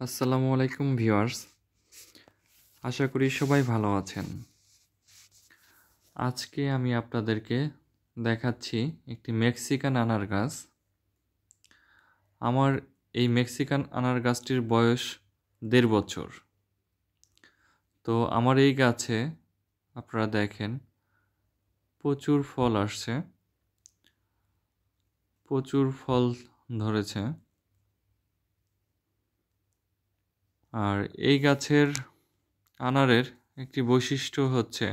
আসসালামু আলাইকুম ভিউয়ার্স, আশা করি সবাই ভালো আছেন। আজকে আমি আপনাদেরকে দেখাচ্ছি একটি মেক্সিকান আনার গাছ। আমার এই মেক্সিকান আনার গাছটির বয়স 1.5 বছর। তো আমার এই গাছে আপনারা দেখেন প্রচুর ফল আসছে, প্রচুর ফল ধরেছে। আর এই গাছের আনারের একটি বৈশিষ্ট্য হচ্ছে,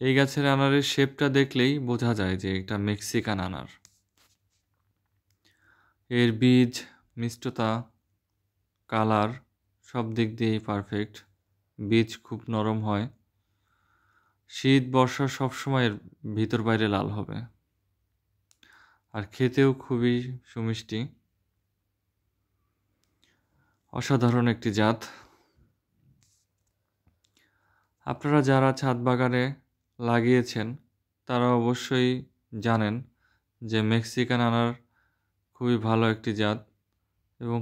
এই গাছের আনারের শেপটা দেখলেই বোঝা যায় যে এটা মেক্সিকান আনার। এর বীজ, মিষ্টতা, কালার সব দিক দিয়েই পারফেক্ট। বীজ খুব নরম হয়। শীত বর্ষা সবসময় ভিতর বাইরে লাল হবে। আর খেতেও খুবই সুমিষ্টি। অসাধারণ একটি জাত। আপনারা যারা ছাদ বাগানে লাগিয়েছেন তারা অবশ্যই জানেন যে মেক্সিকান আনার খুবই ভালো একটি জাত এবং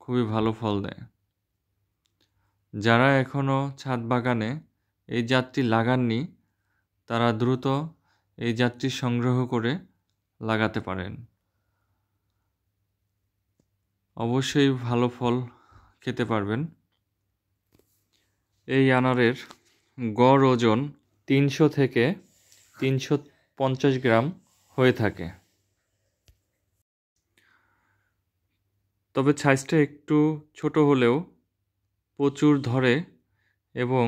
খুবই ভালো ফল দেয়। যারা এখনও ছাদ বাগানে এই জাতটি লাগাননি তারা দ্রুত এই জাতটি সংগ্রহ করে লাগাতে পারেন। অবশ্যই ভালো ফল খেতে পারবেন। এই আনারের গড় ওজন 300 থেকে 350 গ্রাম হয়ে থাকে। তবে সাইজটা একটু ছোট হলেও প্রচুর ধরে এবং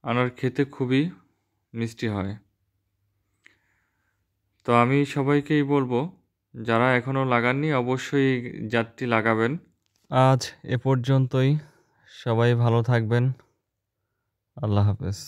আনার খেতে খুবই মিষ্টি হয়। তো আমি সবাইকেই বলবো, যারা এখনও লাগাননি অবশ্যই এই জাতটি লাগাবেন। আজ এ পর্যন্তই। সবাই ভালো থাকবেন। আল্লাহ হাফেজ।